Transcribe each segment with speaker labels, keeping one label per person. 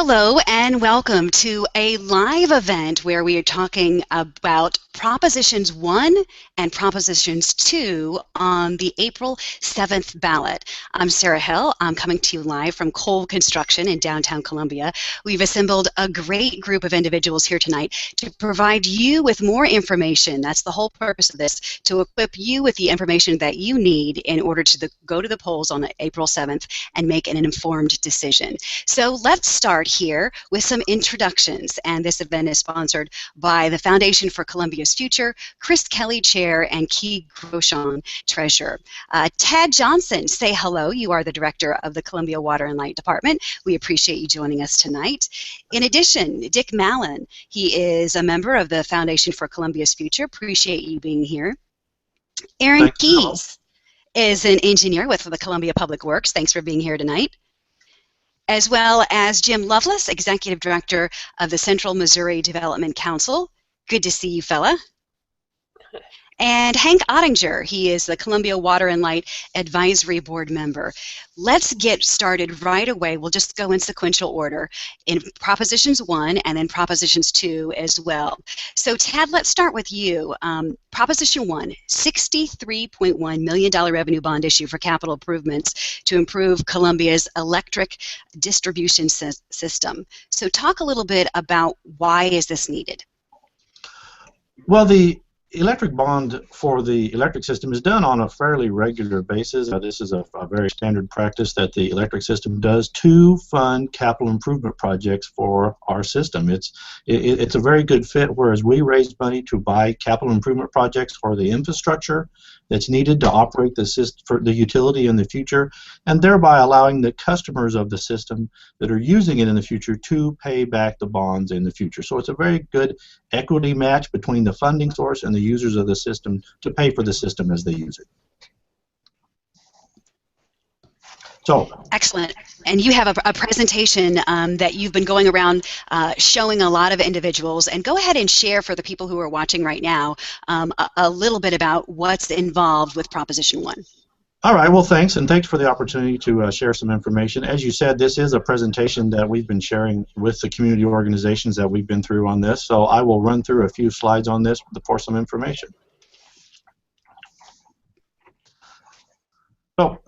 Speaker 1: Hello and welcome to a live event where we are talking about Propositions 1 and Propositions 2 on the April 7th ballot. I'm Sarah Hill. I'm coming to you live from Cole Construction in downtown Columbia. We've assembled a great group of individuals here tonight to provide you with more information. That's the whole purpose of this, to equip you with the information that you need in order to go to the polls on April 7th and make an informed decision. So let's start here with some introductions, and this event is sponsored by the Foundation for Columbia's Future, Chris Kelly, Chair, and Key Groshon, Treasurer. Ted Johnson, say hello. You are the Director of the Columbia Water and Light Department. We appreciate you joining us tonight. In addition, Dick Mallon, he is a member of the Foundation for Columbia's Future. Appreciate you being here. Aaron Keyes is an engineer with the Columbia Public Works. Thanks for being here tonight. As well as Jim Lovelace, Executive Director of the Central Missouri Development Council. Good to see you, fella. And Hank Ottinger, he is the Columbia Water and Light Advisory Board member. Let's get started right away. We'll just go in sequential order in Propositions 1 and then Propositions 2 as well. So Tad, let's start with you. Proposition 1, $63.1 million revenue bond issue for capital improvements to improve Columbia's electric distribution system. So talk a little bit about why is this needed?
Speaker 2: Well, the electric bond for the electric system is done on a fairly regular basis. This is a very standard practice that the electric system does to fund capital improvement projects for our system. It's a very good fit, whereas we raise money to buy capital improvement projects for the infrastructure that's needed to operate the system for the utility in the future, and thereby allowing the customers of the system that are using it in the future to pay back the bonds in the future. So it's a very good equity match between the funding source and the users of the system to pay for the system as they use it. So
Speaker 1: excellent. And you have a presentation that you've been going around showing a lot of individuals. And go ahead and share for the people who are watching right now a little bit about what's involved with Proposition 1.
Speaker 2: All right, well, thanks, and thanks for the opportunity to share some information. As you said, this is a presentation that we've been sharing with the community organizations that we've been through on this, so I will run through a few slides on this for some information. So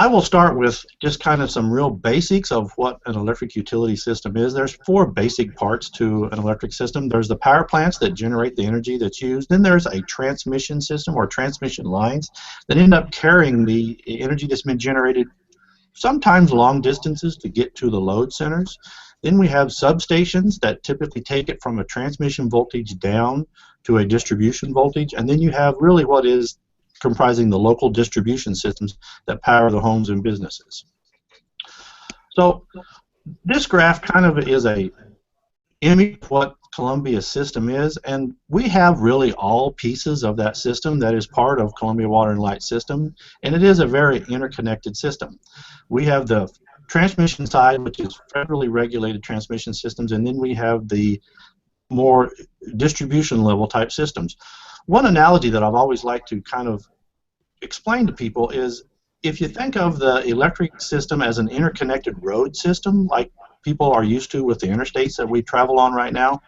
Speaker 2: I will start with just kind of some real basics of what an electric utility system is. There's four basic parts to an electric system. There's the power plants that generate the energy that's used. Then there's a transmission system or transmission lines that end up carrying the energy that's been generated sometimes long distances to get to the load centers. Then we have substations that typically take it from a transmission voltage down to a distribution voltage. And then you have really what is comprising the local distribution systems that power the homes and businesses. So this graph kind of is a image of what Columbia's system is, and we have really all pieces of that system that is part of Columbia Water and Light system, and it is a very interconnected system. We have the transmission side, which is federally regulated transmission systems, and then we have the more distribution level type systems. One analogy that I've always liked to kind of explain to people is if you think of the electric system as an interconnected road system like people are used to with the interstates that we travel on right now,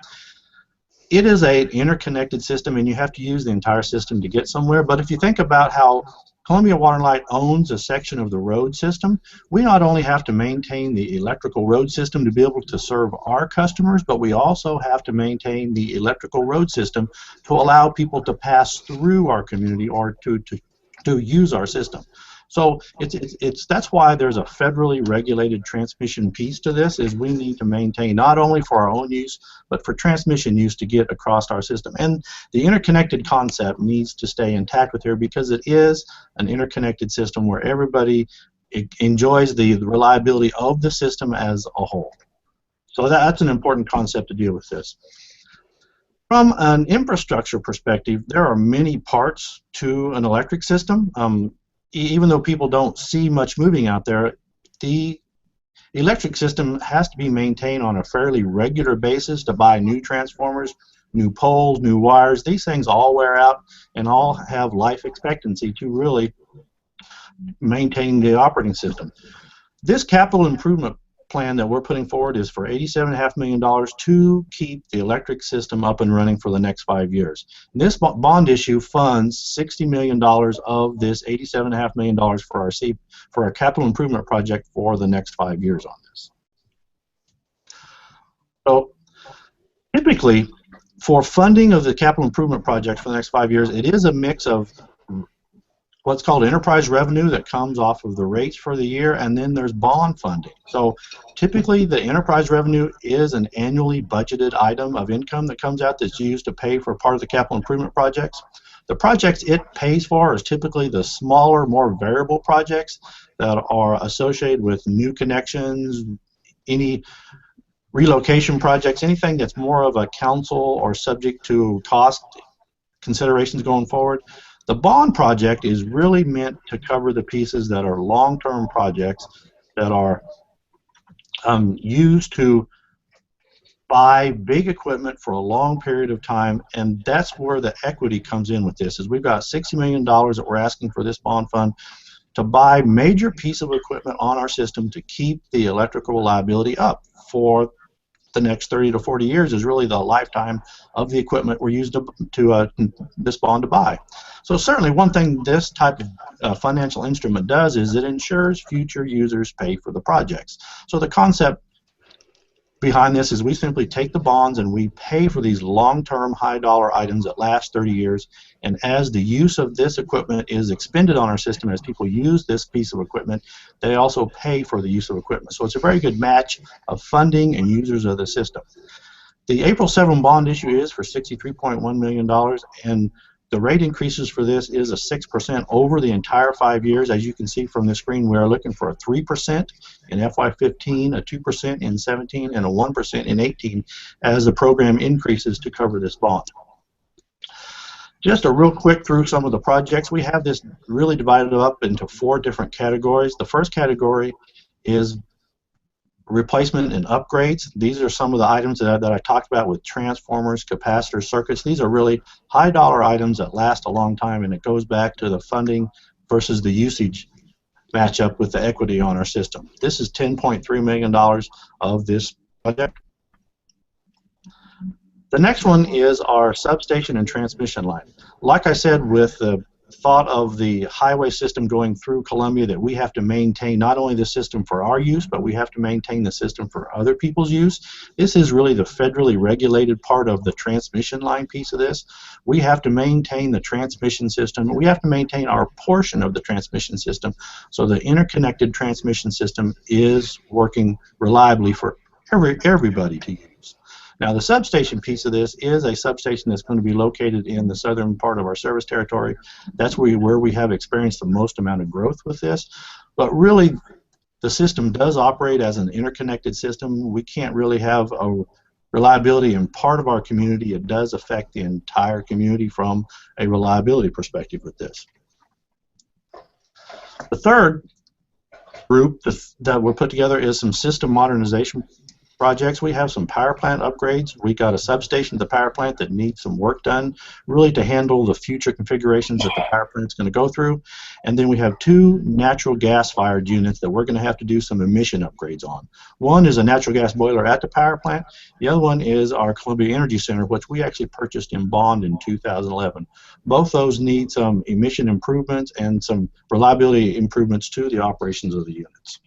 Speaker 2: it is an interconnected system and you have to use the entire system to get somewhere. But if you think about how Columbia Water and Light owns a section of the road system, we not only have to maintain the electrical road system to be able to serve our customers, but we also have to maintain the electrical road system to allow people to pass through our community or to use our system. So that's why there's a federally regulated transmission piece to this, is we need to maintain not only for our own use, but for transmission use to get across our system. And the interconnected concept needs to stay intact with here because it is an interconnected system where everybody enjoys the reliability of the system as a whole. So that's an important concept to deal with this. From an infrastructure perspective, there are many parts to an electric system. Even though people don't see much moving out there, the electric system has to be maintained on a fairly regular basis to buy new transformers, new poles, new wires. These things all wear out and all have life expectancy to really maintain the operating system. This capital improvement plan that we're putting forward is for $87.5 million to keep the electric system up and running for the next 5 years. And this bond issue funds $60 million of this $87.5 million for our capital improvement project for the next 5 years on this. So typically, for funding of the capital improvement project for the next 5 years, it is a mix of what's called enterprise revenue that comes off of the rates for the year, and then there's bond funding. So typically the enterprise revenue is an annually budgeted item of income that comes out that's used to pay for part of the capital improvement projects. The projects it pays for is typically the smaller, more variable projects that are associated with new connections, any relocation projects, anything that's more of a council or subject to cost considerations going forward. The bond project is really meant to cover the pieces that are long-term projects that are used to buy big equipment for a long period of time, and that's where the equity comes in with this. Is we've got $60 million that we're asking for this bond fund to buy major piece of equipment on our system to keep the electrical reliability up for the next 30 to 40 years is really the lifetime of the equipment we're used to this bond to buy. So certainly one thing this type of financial instrument does is it ensures future users pay for the projects. So the concept behind this is we simply take the bonds and we pay for these long-term high-dollar items that last 30 years, and as the use of this equipment is expended on our system, as people use this piece of equipment, they also pay for the use of equipment. So it's a very good match of funding and users of the system. The April 7 bond issue is for $63.1 million, and the rate increases for this is a 6% over the entire 5 years. As you can see from the screen, we are looking for a 3% in FY15, a 2% in 17, and a 1% in 18 as the program increases to cover this bond. Just a real quick through some of the projects. We have this really divided up into 4 different categories. The first category is replacement and upgrades. These are some of the items that I talked about with transformers, capacitors, circuits. These are really high dollar items that last a long time, and it goes back to the funding versus the usage match up with the equity on our system. This is $10.3 million of this project. The next one is our substation and transmission line. Like I said, with the thought of the highway system going through Columbia, that we have to maintain not only the system for our use, but we have to maintain the system for other people's use. This is really the federally regulated part of the transmission line piece of this. We have to maintain the transmission system. We have to maintain our portion of the transmission system so the interconnected transmission system is working reliably for everybody to use. Now, the substation piece of this is a substation that's going to be located in the southern part of our service territory. That's where we have experienced the most amount of growth with this. But really, the system does operate as an interconnected system. We can't really have a reliability in part of our community. It does affect the entire community from a reliability perspective with this. The third group that we're put together is some system modernization projects. We have some power plant upgrades. We got a substation at the power plant that needs some work done, really to handle the future configurations that the power plant's going to go through. And then we have 2 natural gas-fired units that we're going to have to do some emission upgrades on. One is a natural gas boiler at the power plant. The other one is our Columbia Energy Center, which we actually purchased in bond in 2011. Both those need some emission improvements and some reliability improvements to the operations of the units.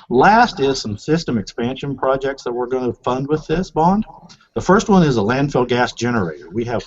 Speaker 2: Last is some system expansion projects that we're going to fund with this bond. The first one is a landfill gas generator. We have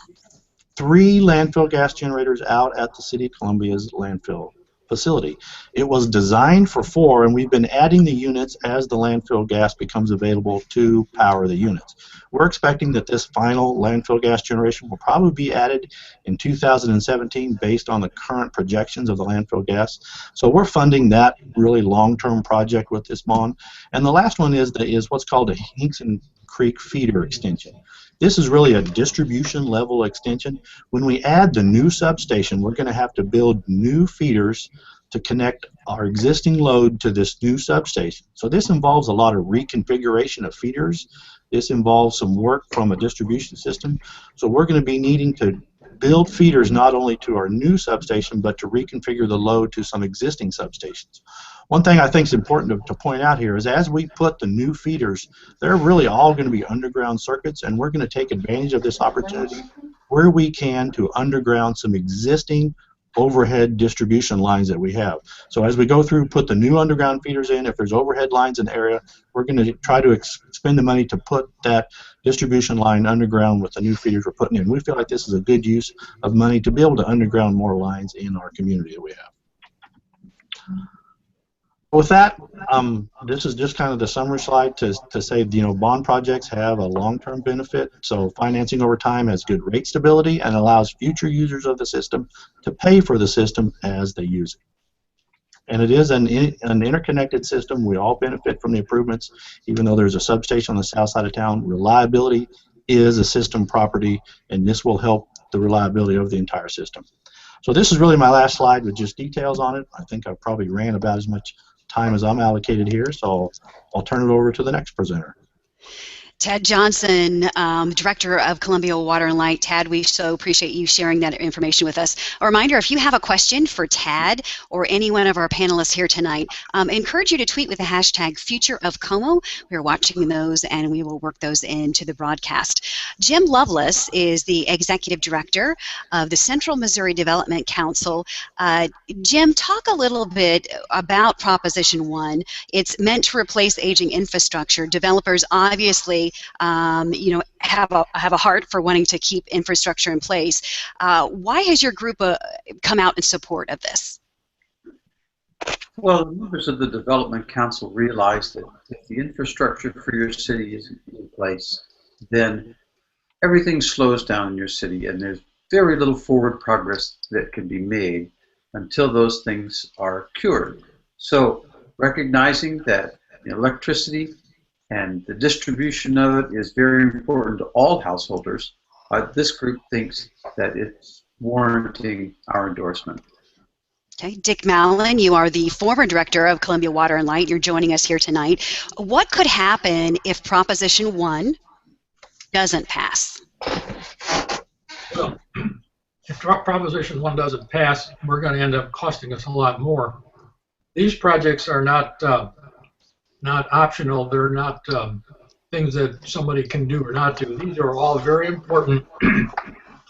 Speaker 2: 3 landfill gas generators out at the City of Columbia's landfill facility. It was designed for 4, and we've been adding the units as the landfill gas becomes available to power the units. We're expecting that this final landfill gas generation will probably be added in 2017 based on the current projections of the landfill gas. So we're funding that really long-term project with this bond. And the last one is what's called a Hinkson Creek feeder extension. This is really a distribution level extension. When we add the new substation, we're going to have to build new feeders to connect our existing load to this new substation. So this involves a lot of reconfiguration of feeders. This involves some work from a distribution system. So we're going to be needing to build feeders not only to our new substation, but to reconfigure the load to some existing substations. One thing I think is important to point out here is as we put the new feeders, they're really all going to be underground circuits, and we're going to take advantage of this opportunity where we can to underground some existing overhead distribution lines that we have. So as we go through, put the new underground feeders in, if there's overhead lines in the area, we're going to try to spend the money to put that distribution line underground with the new feeders we're putting in. We feel like this is a good use of money to be able to underground more lines in our community that we have. With that, this is just kind of the summary slide to say, bond projects have a long-term benefit. So financing over time has good rate stability and allows future users of the system to pay for the system as they use it. And it is an interconnected system. We all benefit from the improvements. Even though there's a substation on the south side of town, reliability is a system property, and this will help the reliability of the entire system. So this is really my last slide with just details on it. I think I probably ran about as much time as I'm allocated here, so I'll turn it over to the next presenter.
Speaker 1: Ted Johnson, Director of Columbia Water and Light. Tad, we so appreciate you sharing that information with us. A reminder, if you have a question for Tad or any one of our panelists here tonight, I encourage you to tweet with the hashtag #FutureOfComo. We're watching those, and we will work those into the broadcast. Jim Lovelace is the Executive Director of the Central Missouri Development Council. Jim, talk a little bit about Proposition 1. It's meant to replace aging infrastructure. Developers obviously have a heart for wanting to keep infrastructure in place. Why has your group come out in support of this?
Speaker 3: Well, the members of the Development Council realize that if the infrastructure for your city isn't in place, then everything slows down in your city, and there's very little forward progress that can be made until those things are cured. So, recognizing that electricity and the distribution of it is very important to all householders, this group thinks that it's warranting our endorsement.
Speaker 1: Okay, Dick Mallon, you are the former director of Columbia Water and Light. You're joining us here tonight. What could happen if Proposition 1 doesn't pass?
Speaker 4: Well, if Proposition 1 doesn't pass, we're going to end up costing us a lot more. These projects are not optional. They're not things that somebody can do or not do. These are all very important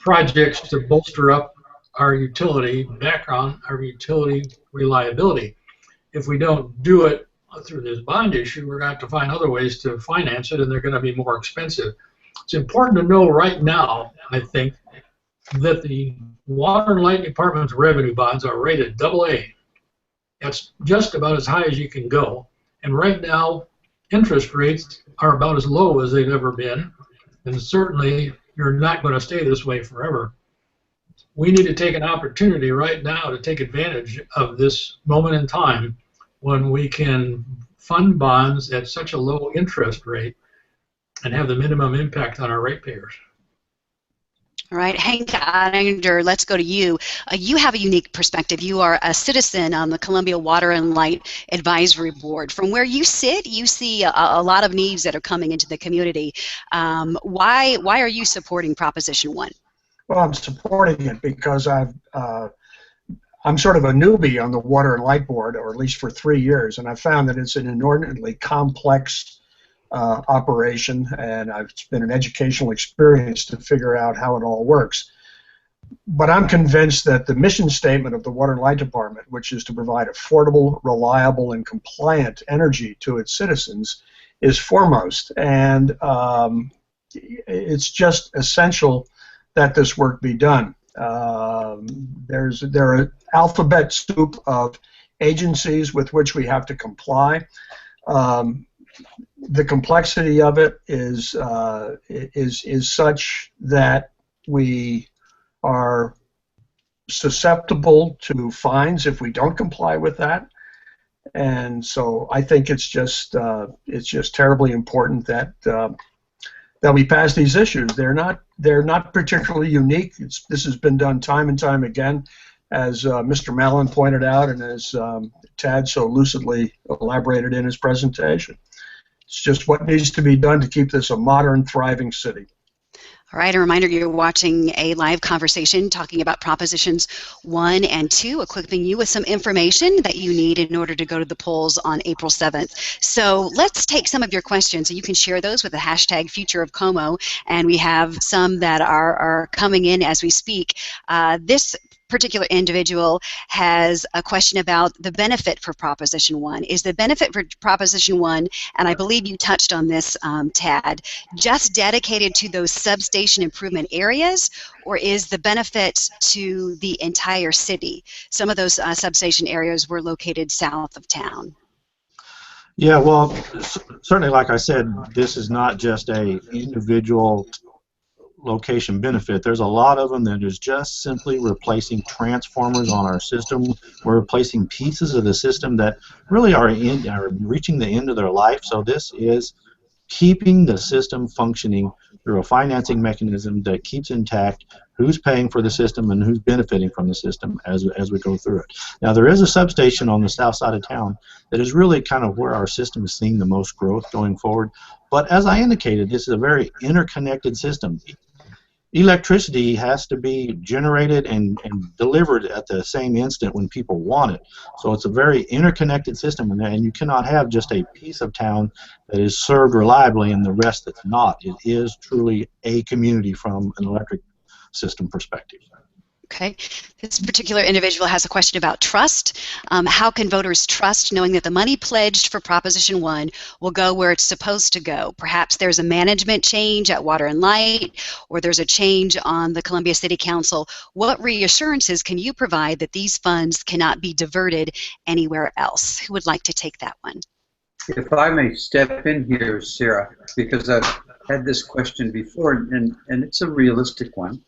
Speaker 4: projects to bolster up our utility background, our utility reliability. If we don't do it through this bond issue, we're going to have to find other ways to finance it, and they're going to be more expensive. It's important to know right now, I think, that the Water and Light Department's revenue bonds are rated AA. That's just about as high as you can go. And right now, interest rates are about as low as they've ever been, and certainly you're not going to stay this way forever. We need to take an opportunity right now to take advantage of this moment in time when we can fund bonds at such a low interest rate and have the minimum impact on our ratepayers.
Speaker 1: All right, Hank Ottinger, let's go to you. You have a unique perspective. You are a citizen on the Columbia Water and Light Advisory Board. From where you sit, you see a lot of needs that are coming into the community. Why are you supporting Proposition 1?
Speaker 5: Well, I'm supporting it because I'm sort of a newbie on the Water and Light Board, or at least for 3 years, and I've found that it's an inordinately complex operation, and it's been an educational experience to figure out how it all works. But I'm convinced that the mission statement of the Water and Light Department, which is to provide affordable, reliable, and compliant energy to its citizens, is foremost. And it's just essential that this work be done. There are alphabet soup of agencies with which we have to comply. The complexity of it is such that we are susceptible to fines if we don't comply with that, and so I think it's just terribly important that we pass these issues. They're not particularly unique. This has been done time and time again, as Mr. Mallon pointed out, and as Tad so lucidly elaborated in his presentation. It's just what needs to be done to keep this a modern, thriving city.
Speaker 1: All right, a reminder you're watching a live conversation talking about Propositions 1 and 2, equipping you with some information that you need in order to go to the polls on April 7th. So let's take some of your questions, and you can share those with the hashtag Future of Como, and we have some that are coming in as we speak. This particular individual has a question about the benefit for Proposition 1. Is the benefit for Proposition 1, and I believe you touched on this, Tad, just dedicated to those substation improvement areas, or is the benefit to the entire city? Some of those substation areas were located south of town.
Speaker 2: Yeah, well, certainly, like I said, this is not just a individual location benefit. There's a lot of them that is just simply replacing transformers on our system. We're replacing pieces of the system that really are reaching the end of their life. So this is keeping the system functioning through a financing mechanism that keeps intact who's paying for the system and who's benefiting from the system as we go through it. Now, there is a substation on the south side of town that is really kind of where our system is seeing the most growth going forward. But as I indicated, this is a very interconnected system. Electricity has to be generated and delivered at the same instant when people want it. So it's a very interconnected system, and you cannot have just a piece of town that is served reliably and the rest that's not. It is truly a community from an electric system perspective.
Speaker 1: Okay. This particular individual has a question about trust. How can voters trust knowing that the money pledged for Proposition 1 will go where it's supposed to go? Perhaps there's a management change at Water and Light, or there's a change on the Columbia City Council. What reassurances can you provide that these funds cannot be diverted anywhere else? Who would like to take that one?
Speaker 3: If I may step in here, Sarah, because I've had this question before, and it's a realistic one.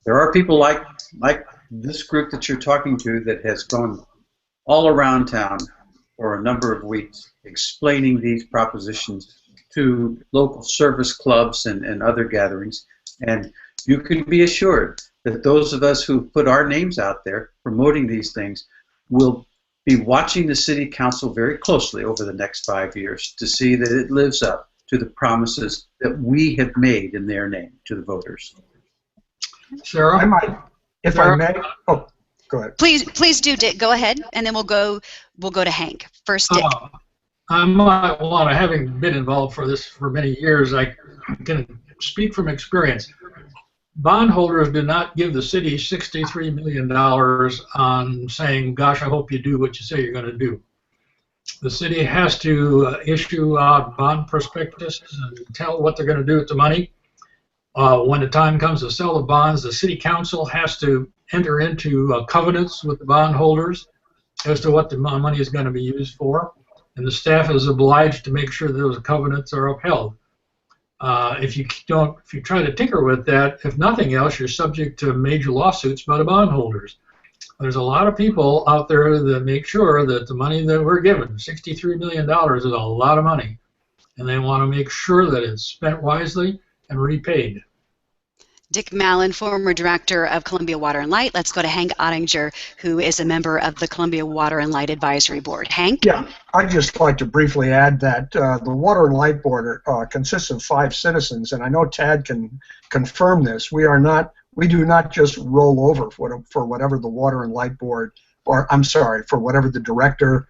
Speaker 3: There are people like this group that you're talking to that has gone all around town for a number of weeks explaining these propositions to local service clubs and other gatherings. And you can be assured that those of us who put our names out there promoting these things will be watching the City Council very closely over the next 5 years to see that it lives up to the promises that we have made in their name to the voters.
Speaker 4: Sarah?
Speaker 5: I might, if
Speaker 4: Sarah?
Speaker 5: I may. Oh, go ahead.
Speaker 1: Please do, Dick. Go ahead, and then we'll go to Hank. First, Dick.
Speaker 4: I might want to, having been involved for this for many years, I can speak from experience. Bondholders do not give the city $63 million on saying, gosh, I hope you do what you say you're going to do. The city has to issue out bond prospectuses and tell what they're going to do with the money. When the time comes to sell the bonds, the city council has to enter into covenants with the bondholders as to what the money is going to be used for, and the staff is obliged to make sure that those covenants are upheld. If you try to tinker with that, if nothing else, you're subject to major lawsuits by the bondholders. There's a lot of people out there that make sure that the money that we're given, $63 million, is a lot of money, and they want to make sure that it's spent wisely and repaid.
Speaker 1: Dick Mallon, former director of Columbia Water and Light. Let's go to Hank Ottinger, who is a member of the Columbia Water and Light Advisory Board. Hank?
Speaker 5: Yeah, I'd just like to briefly add that the Water and Light Board consists of 5 citizens, and I know Tad can confirm this. We do not just roll over for whatever the Water and Light Board, or I'm sorry, for whatever the director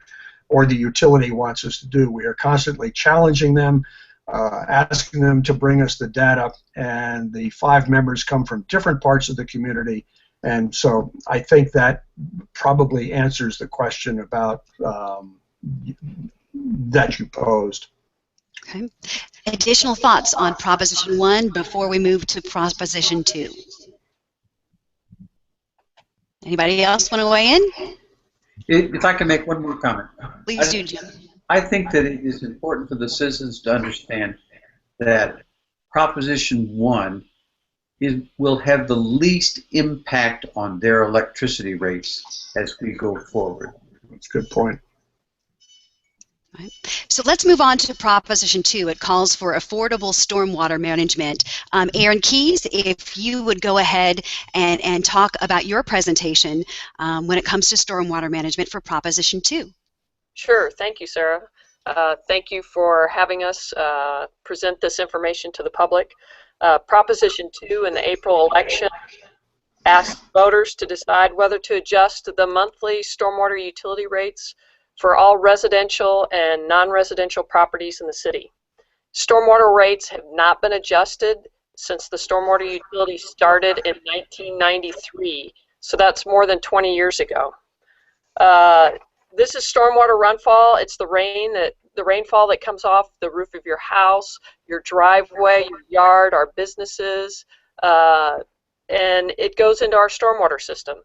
Speaker 5: or the utility wants us to do. We are constantly challenging them, asking them to bring us the data, and the 5 members come from different parts of the community, and so I think that probably answers the question about that you posed.
Speaker 1: Okay. Additional thoughts on Proposition 1 before we move to Proposition 2? Anybody else want to weigh in?
Speaker 3: If I can make one more comment.
Speaker 1: Please do, Jim.
Speaker 3: I think that it is important for the citizens to understand that Proposition 1 will have the least impact on their electricity rates as we go forward.
Speaker 5: That's a good point.
Speaker 1: Right. So let's move on to Proposition 2. It calls for affordable stormwater management. Aaron Keyes, if you would go ahead and talk about your presentation when it comes to stormwater management for Proposition 2.
Speaker 6: Sure. Thank you, Sarah. Thank you for having us present this information to the public. Proposition 2 in the April election asked voters to decide whether to adjust the monthly stormwater utility rates for all residential and non-residential properties in the city. Stormwater rates have not been adjusted since the stormwater utility started in 1993, so that's more than 20 years ago. This is stormwater runfall. It's the rainfall that comes off the roof of your house, your driveway, your yard, our businesses, and it goes into our stormwater system.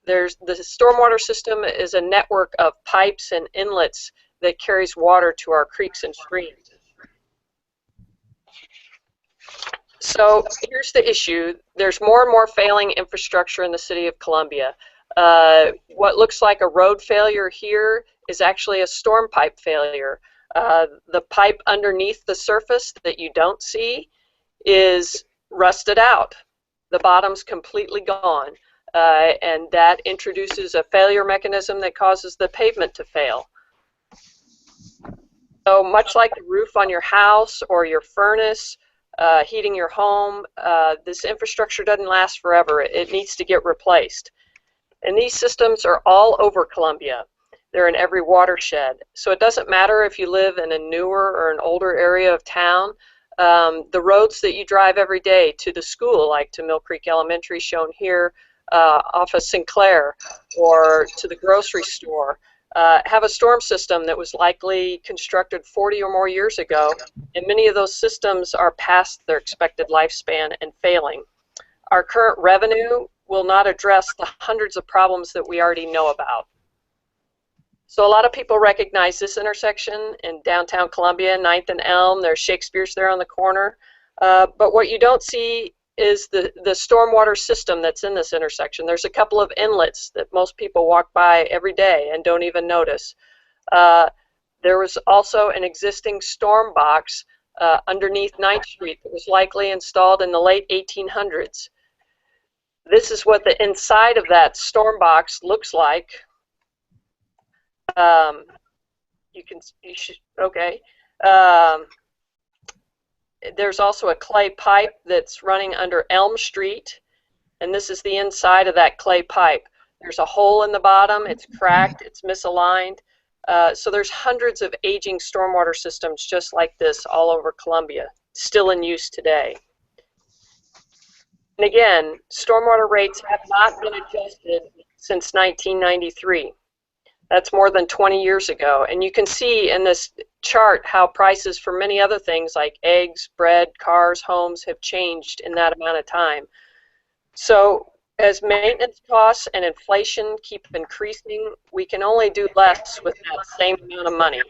Speaker 6: The stormwater system is a network of pipes and inlets that carries water to our creeks and streams. So here's the issue. There's more and more failing infrastructure in the city of Columbia. What looks like a road failure here is actually a storm pipe failure. The pipe underneath the surface that you don't see is rusted out. The bottom's completely gone, and that introduces a failure mechanism that causes the pavement to fail. So much like the roof on your house or your furnace, heating your home, this infrastructure doesn't last forever. It needs to get replaced. And these systems are all over Columbia. They're in every watershed. So it doesn't matter if you live in a newer or an older area of town. The roads that you drive every day to the school, like to Mill Creek Elementary shown here off of Sinclair, or to the grocery store, have a storm system that was likely constructed 40 or more years ago, and many of those systems are past their expected lifespan and failing. Our current revenue will not address the hundreds of problems that we already know about. So a lot of people recognize this intersection in downtown Columbia, 9th and Elm. There's Shakespeare's there on the corner. But what you don't see is the stormwater system that's in this intersection. There's a couple of inlets that most people walk by every day and don't even notice. There was also an existing storm box underneath 9th Street that was likely installed in the late 1800s. This is what the inside of that storm box looks like. There's also a clay pipe that's running under Elm Street, and this is the inside of that clay pipe. There's a hole in the bottom, it's cracked, it's misaligned. So there's hundreds of aging stormwater systems just like this all over Columbia, still in use today. And again, stormwater rates have not been adjusted since 1993. That's more than 20 years ago. And you can see in this chart how prices for many other things like eggs, bread, cars, homes have changed in that amount of time. So as maintenance costs and inflation keep increasing, we can only do less with that same amount of money.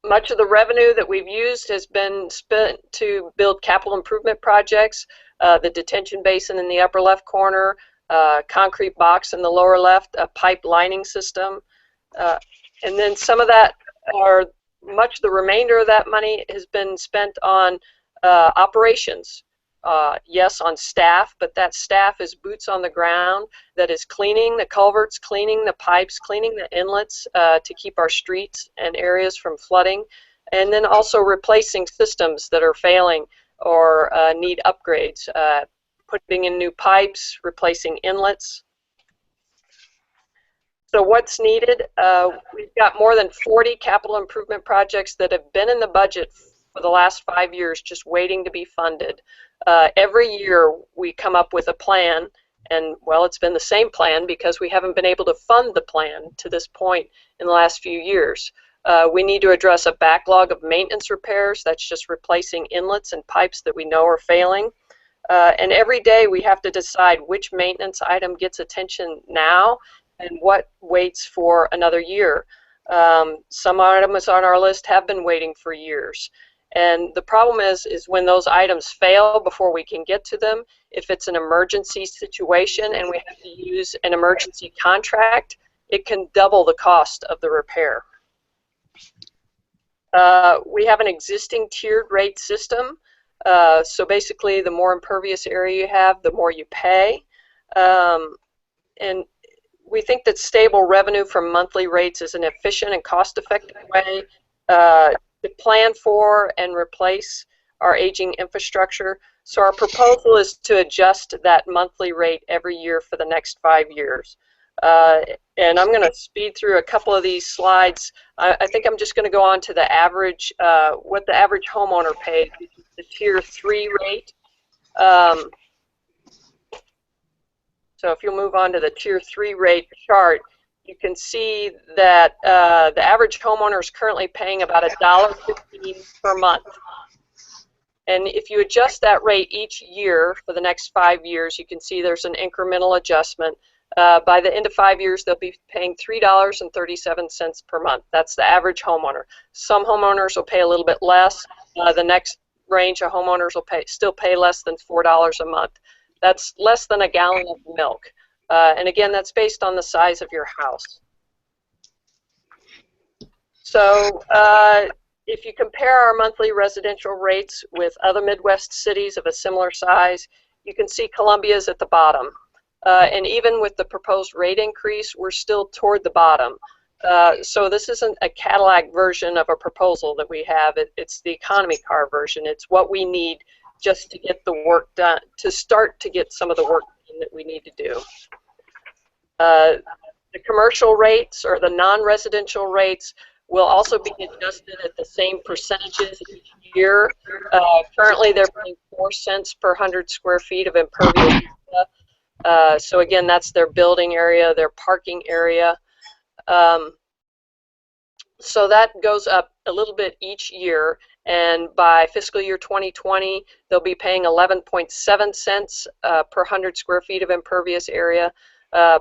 Speaker 6: Much of the revenue that we've used has been spent to build capital improvement projects, the detention basin in the upper left corner, concrete box in the lower left, a pipe lining system. And then some of that, or much of the remainder of that money has been spent on operations. Yes, on staff, but that staff is boots on the ground that is cleaning the culverts, cleaning the pipes, cleaning the inlets to keep our streets and areas from flooding, and then also replacing systems that are failing or need upgrades, putting in new pipes, replacing inlets. So what's needed? We've got more than 40 capital improvement projects that have been in the budget for the last 5 years just waiting to be funded. Every year we come up with a plan, and well, it's been the same plan because we haven't been able to fund the plan to this point in the last few years. We need to address a backlog of maintenance repairs. That's just replacing inlets and pipes that we know are failing. And every day we have to decide which maintenance item gets attention now and what waits for another year. Some items on our list have been waiting for years. And the problem is when those items fail before we can get to them, if it's an emergency situation and we have to use an emergency contract, it can double the cost of the repair. We have an existing tiered rate system. So basically, the more impervious area you have, the more you pay. And we think that stable revenue from monthly rates is an efficient and cost-effective way to plan for and replace our aging infrastructure. So our proposal is to adjust that monthly rate every year for the next 5 years. And I'm going to speed through a couple of these slides. I think I'm just going to go on to the average, what the average homeowner pays, the Tier 3 rate. So if you'll move on to the Tier 3 rate chart, you can see that the average homeowner is currently paying about $1.15 per month. And if you adjust that rate each year for the next 5 years, you can see there's an incremental adjustment. By the end of 5 years, they'll be paying $3.37 per month. That's the average homeowner. Some homeowners will pay a little bit less. The next range of homeowners will still pay less than $4 a month. That's less than a gallon of milk. And again, that's based on the size of your house. So if you compare our monthly residential rates with other Midwest cities of a similar size, you can see Columbia's at the bottom. And even with the proposed rate increase, we're still toward the bottom. So this isn't a Cadillac version of a proposal that we have. It's the economy car version. It's what we need just to get the work done, to start to get some of the work done that we need to do. The commercial rates or the non-residential rates will also be adjusted at the same percentages each year. Currently, they're paying 4 cents per 100 square feet of impervious area. So again, that's their building area, their parking area. So that goes up a little bit each year, and by fiscal year 2020, they'll be paying 11.7 cents per 100 square feet of impervious area.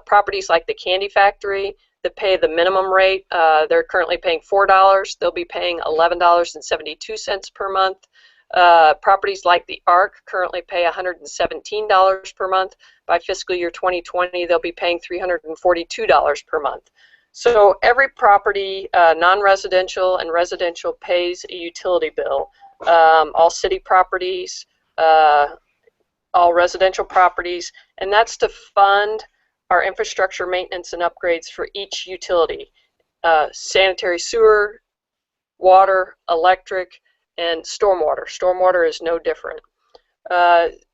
Speaker 6: Properties like the Candy Factory that pay the minimum rate, they're currently paying $4. They'll be paying $11.72 per month. Properties like the Arc currently pay $117 per month. By fiscal year 2020, they'll be paying $342 per month. So every property, non-residential and residential, pays a utility bill. All city properties, all residential properties, and that's to fund our infrastructure maintenance and upgrades for each utility. Sanitary sewer, water, electric, and stormwater. Stormwater is no different.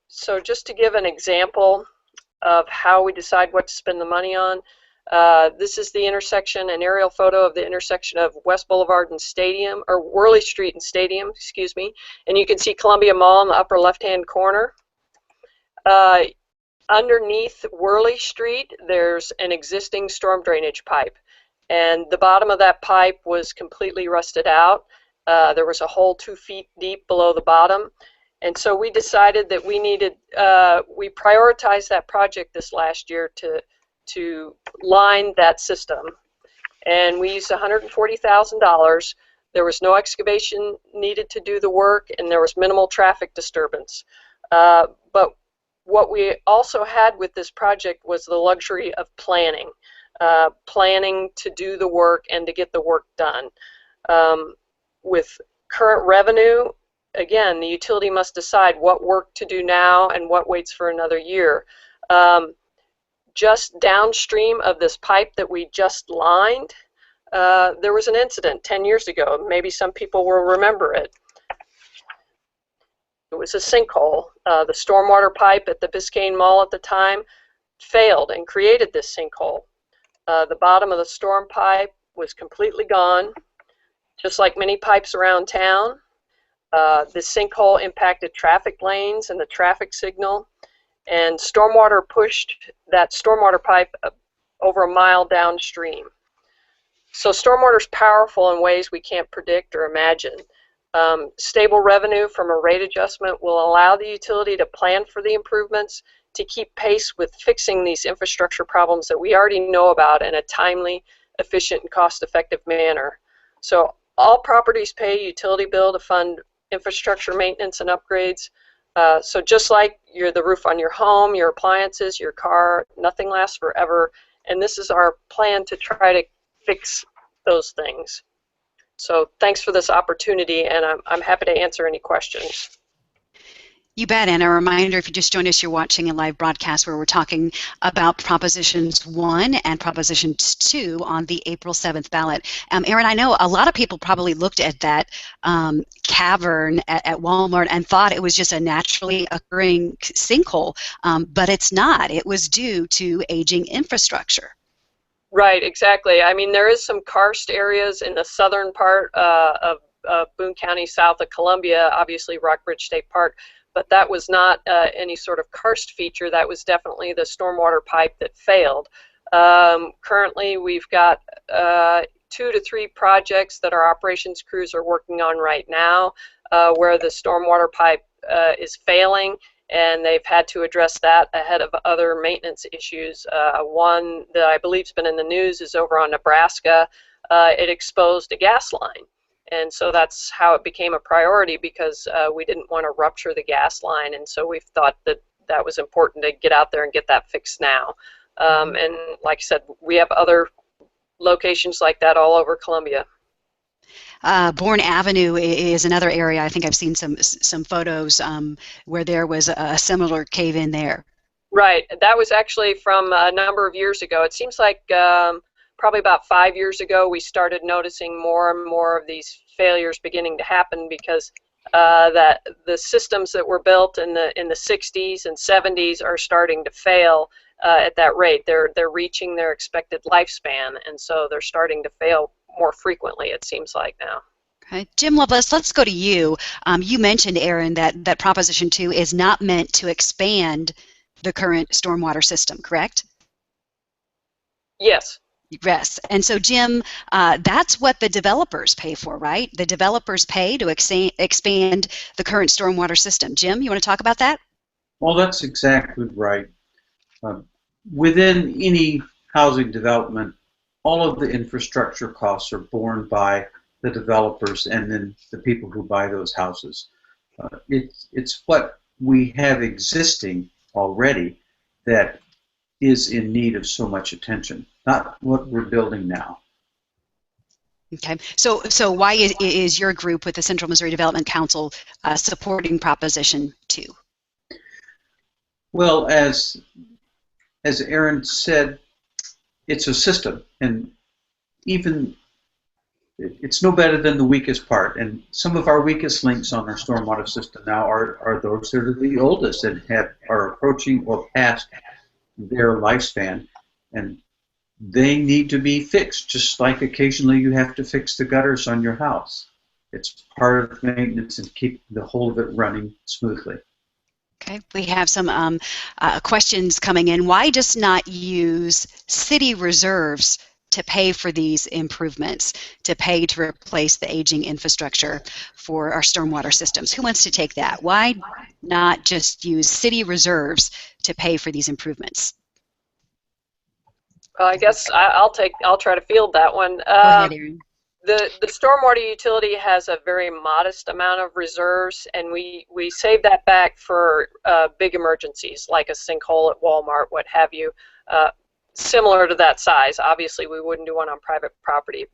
Speaker 6: So just to give an example of how we decide what to spend the money on, this is the intersection, an aerial photo of the intersection of West Boulevard and Stadium, or Worley Street and Stadium, excuse me. And you can see Columbia Mall in the upper left-hand corner. Underneath Worley Street, there's an existing storm drainage pipe. And the bottom of that pipe was completely rusted out. There was a hole 2 feet deep below the bottom. And so we decided that we needed, we prioritized that project this last year to line that system. And we used $140,000. There was no excavation needed to do the work, and there was minimal traffic disturbance. But what we also had with this project was the luxury of planning. Planning to do the work and to get the work done. With current revenue, again, the utility must decide what work to do now and what waits for another year. Just downstream of this pipe that we just lined, there was an incident 10 years ago. Maybe some people will remember it. It was a sinkhole. The stormwater pipe at the Biscayne Mall at the time failed and created this sinkhole. The bottom of the storm pipe was completely gone, just like many pipes around town. This sinkhole impacted traffic lanes and the traffic signal, and stormwater pushed that stormwater pipe over a mile downstream. So stormwater is powerful in ways we can't predict or imagine. Stable revenue from a rate adjustment will allow the utility to plan for the improvements, to keep pace with fixing these infrastructure problems that we already know about in a timely, efficient, and cost-effective manner. So all properties pay a utility bill to fund infrastructure maintenance and upgrades. So just like the roof on your home, your appliances, your car, nothing lasts forever. And this is our plan to try to fix those things. So thanks for this opportunity, and I'm happy to answer any questions.
Speaker 1: You bet. And a reminder, if you just joined us, you're watching a live broadcast where we're talking about Propositions 1 and Propositions 2 on the April 7th ballot. Aaron, I know a lot of people probably looked at that cavern at Walmart and thought it was just a naturally occurring sinkhole, but it's not. It was due to aging infrastructure.
Speaker 6: Right, exactly. I mean, there is some karst areas in the southern part of Boone County, south of Columbia, obviously Rockbridge State Park, but that was not any sort of karst feature. That was definitely the stormwater pipe that failed. Currently, we've got 2 to 3 projects that our operations crews are working on right now where the stormwater pipe is failing, and they've had to address that ahead of other maintenance issues. One that I believe has been in the news is over on Nebraska. It exposed a gas line. And so that's how it became a priority, because we didn't want to rupture the gas line. And so we thought that that was important to get out there and get that fixed now. And like I said, we have other locations like that all over Columbia.
Speaker 1: Bourne Avenue is another area. I think I've seen some photos where there was a similar cave-in there.
Speaker 6: Right. That was actually from a number of years ago. It seems like probably about 5 years ago we started noticing more and more of these failures beginning to happen, because that the systems that were built in the 60s and 70s are starting to fail at that rate. They're reaching their expected lifespan, and so they're starting to fail more frequently, it seems like now.
Speaker 1: Okay. Jim Lovelace, let's go to you. You mentioned, Aaron, that Proposition 2 is not meant to expand the current stormwater system, correct?
Speaker 6: Yes.
Speaker 1: Yes. And so, Jim, that's what the developers pay for, right? The developers pay to expand the current stormwater system. Jim, you want to talk about that?
Speaker 3: Well, that's exactly right. Within any housing development, all of the infrastructure costs are borne by the developers and then the people who buy those houses. It's what we have existing already that is in need of so much attention, not what we're building now.
Speaker 1: Okay. So why is your group with the Central Missouri Development Council supporting Proposition 2?
Speaker 3: Well, as Aaron said, it's a system, and even it's no better than the weakest part. And some of our weakest links on our stormwater system now are those that are the oldest and are approaching or past their lifespan, and they need to be fixed, just like occasionally you have to fix the gutters on your house. It's part of maintenance and keep the whole of it running smoothly.
Speaker 1: Okay, we have some questions coming in. Why just not use city reserves to pay for these improvements, to pay to replace the aging infrastructure for our stormwater systems? Who wants to take that? Why not just use city reserves to pay for these improvements?
Speaker 6: Well, I guess I'll try to field that one.
Speaker 1: Go ahead, Aaron.
Speaker 6: The stormwater utility has a very modest amount of reserves, and we save that back for big emergencies like a sinkhole at Walmart, what have you, similar to that size. Obviously, we wouldn't do one on private property.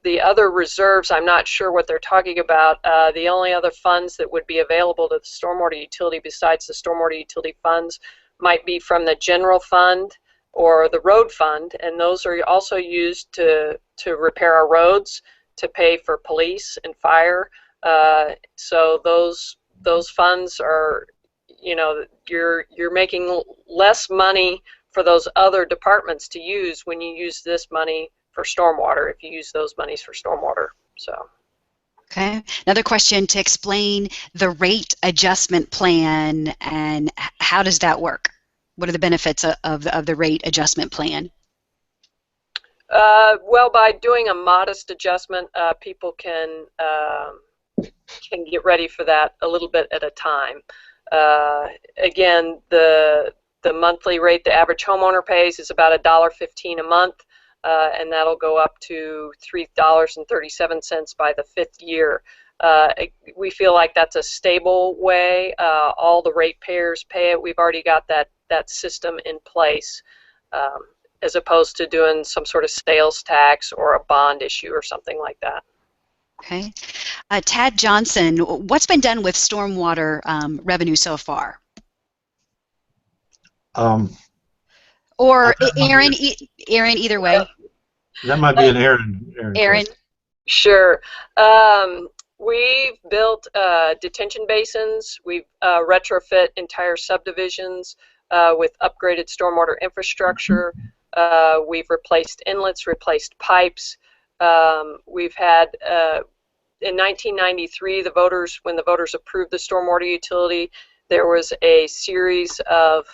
Speaker 6: The other reserves, I'm not sure what they're talking about. The only other funds that would be available to the stormwater utility besides the stormwater utility funds might be from the general fund or the road fund, and those are also used to repair our roads, to pay for police and fire. So those funds are, you know, you're making less money for those other departments to use when you use this money for stormwater, if you use those monies for stormwater. So.
Speaker 1: Okay. Another question to explain the rate adjustment plan and how does that work? What are the benefits of the rate adjustment plan?
Speaker 6: Well, by doing a modest adjustment, people can get ready for that a little bit at a time. Again, the monthly rate the average homeowner pays is about $1.15 a month, and that'll go up to $3.37 by the 5th year. We feel like that's a stable way. All the ratepayers pay it. We've already got that system in place, as opposed to doing some sort of sales tax or a bond issue or something like that.
Speaker 1: Okay. Tad Johnson, what's been done with stormwater revenue so far?
Speaker 2: Um,
Speaker 1: Or
Speaker 2: that might
Speaker 1: Aaron,
Speaker 2: be,
Speaker 1: Aaron, either way.
Speaker 2: that might be an Aaron
Speaker 1: Aaron.
Speaker 2: question.
Speaker 6: Sure. We've built detention basins. We've retrofit entire subdivisions with upgraded stormwater infrastructure. We've replaced inlets, replaced pipes. We've had, in 1993, when the voters approved the stormwater utility, there was a series of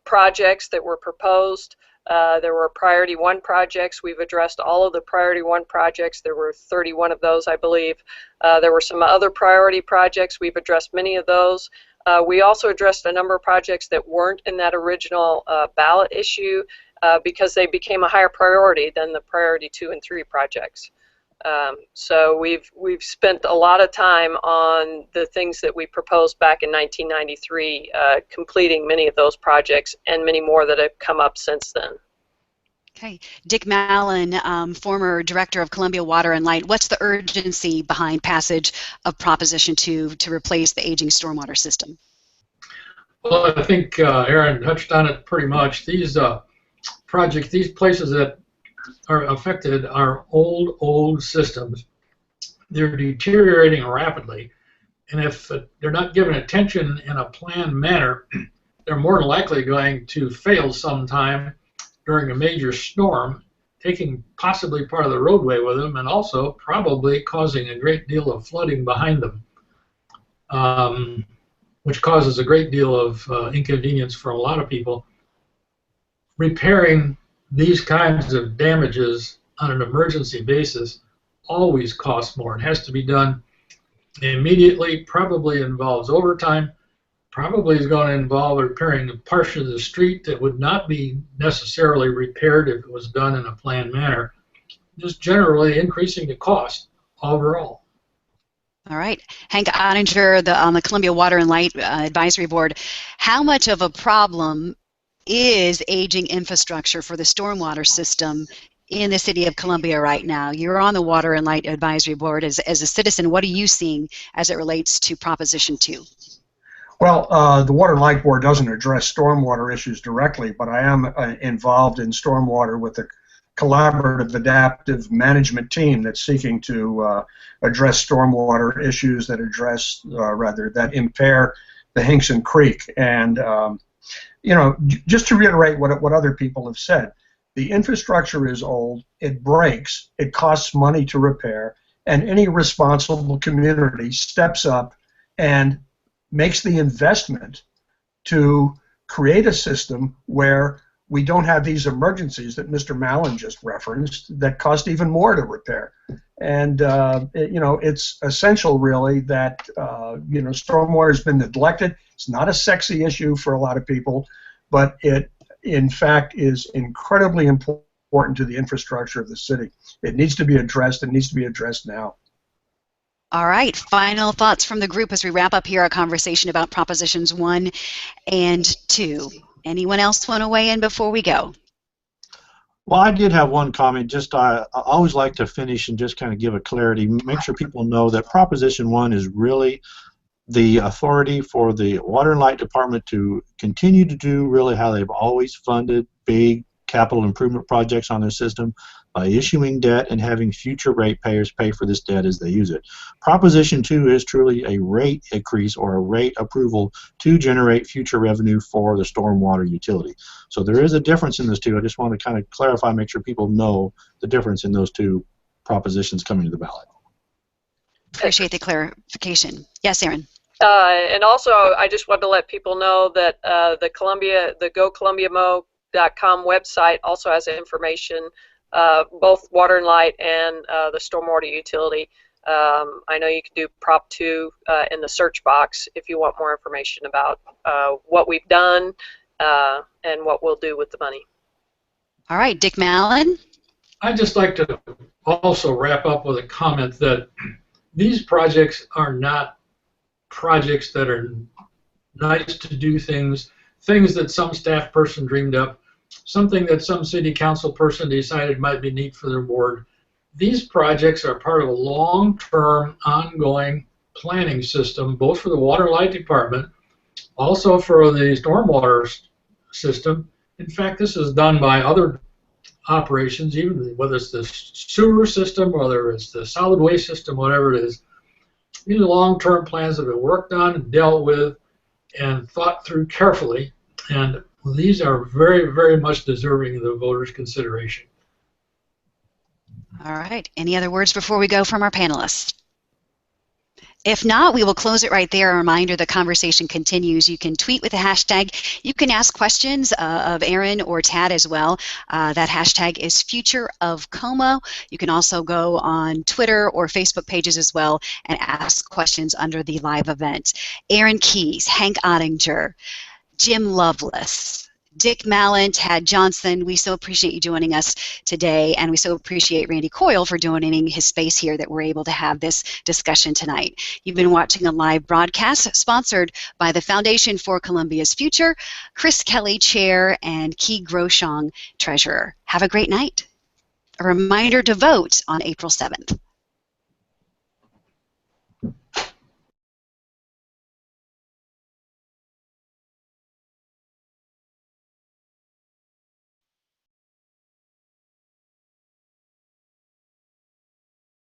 Speaker 6: projects that were proposed. There were Priority 1 projects. We've addressed all of the Priority 1 projects. There were 31 of those, I believe. There were some other priority projects. We've addressed many of those. We also addressed a number of projects that weren't in that original ballot issue because they became a higher priority than the Priority 2 and 3 projects. So we've spent a lot of time on the things that we proposed back in 1993, completing many of those projects and many more that have come up since then.
Speaker 1: Okay. Dick Mallon, former director of Columbia Water and Light, what's the urgency behind passage of Proposition 2 to replace the aging stormwater system?
Speaker 4: Well, I think Aaron touched on it pretty much. These projects, these places that are affected are old systems. They're deteriorating rapidly, and if they're not given attention in a planned manner, they're more than likely going to fail sometime during a major storm, taking possibly part of the roadway with them, and also probably causing a great deal of flooding behind them, which causes a great deal of inconvenience for a lot of people. Repairing these kinds of damages on an emergency basis always costs more. It has to be done immediately, probably involves overtime, probably is going to involve repairing a portion of the street that would not be necessarily repaired if it was done in a planned manner, just generally increasing the cost overall.
Speaker 1: All right. Hank Ottinger, on the Columbia Water and Light Advisory Board, how much of a problem is aging infrastructure for the stormwater system in the city of Columbia right now? You're on the Water and Light Advisory Board. As a citizen, what are you seeing as it relates to Proposition 2?
Speaker 5: Well, the Water and Light Board doesn't address stormwater issues directly, but I am involved in stormwater with the collaborative adaptive management team that's seeking to address stormwater issues that that impair the Hinkson Creek. And you know, just to reiterate what other people have said, the infrastructure is old, it breaks, it costs money to repair, and any responsible community steps up and makes the investment to create a system where we don't have these emergencies that Mr. Mallon just referenced that cost even more to repair. And you know, it's essential really that you know, stormwater has been neglected. It's not a sexy issue for a lot of people, but it in fact is incredibly important to the infrastructure of the city. It needs to be addressed. It needs to be addressed now.
Speaker 1: All right, final thoughts from the group as we wrap up here our conversation about Propositions 1 and 2. Anyone else want to weigh in before we go?
Speaker 2: Well, I did have one comment. Just I always like to finish and just kind of give a clarity, make sure people know that Proposition 1 is really the authority for the Water and Light Department to continue to do really how they've always funded big capital improvement projects on their system by issuing debt and having future ratepayers pay for this debt as they use it. Proposition 2 is truly a rate increase or a rate approval to generate future revenue for the stormwater utility. So there is a difference in those two. I just want to kind of clarify, make sure people know the difference in those two propositions coming to the ballot.
Speaker 1: Appreciate the clarification. Yes, Aaron.
Speaker 6: And also, I just wanted to let people know that the GoColumbiaMo.com website also has information, both water and light and the stormwater utility. I know you can do Prop 2 in the search box if you want more information about what we've done and what we'll do with the money.
Speaker 1: All right, Dick Mallon.
Speaker 4: I'd just like to also wrap up with a comment that these projects are not projects that are nice to do things that some staff person dreamed up, something that some city council person decided might be neat for their board. these projects are part of a long-term, ongoing planning system, both for the Water and Light Department, also for the stormwater system. In fact, this is done by other operations, even whether it's the sewer system, whether it's the solid waste system, whatever it is. These are long-term plans that have been worked on and dealt with and thought through carefully, and these are very, very much deserving of the voters' consideration.
Speaker 1: All right. Any other words before we go from our panelists? If not, we will close it right there. A reminder, the conversation continues. You can tweet with the hashtag. You can ask questions of Aaron or Tad as well. That hashtag is Future of Como. You can also go on Twitter or Facebook pages as well and ask questions under the live event. Aaron Keyes, Hank Ottinger, Jim Lovelace, Dick Mallon, Tad Johnson, we so appreciate you joining us today, and we so appreciate Randy Coyle for donating his space here that we're able to have this discussion tonight. You've been watching a live broadcast sponsored by the Foundation for Columbia's Future, Chris Kelly, Chair, and Key Groshong, Treasurer. Have a great night. A reminder to vote on April 7th.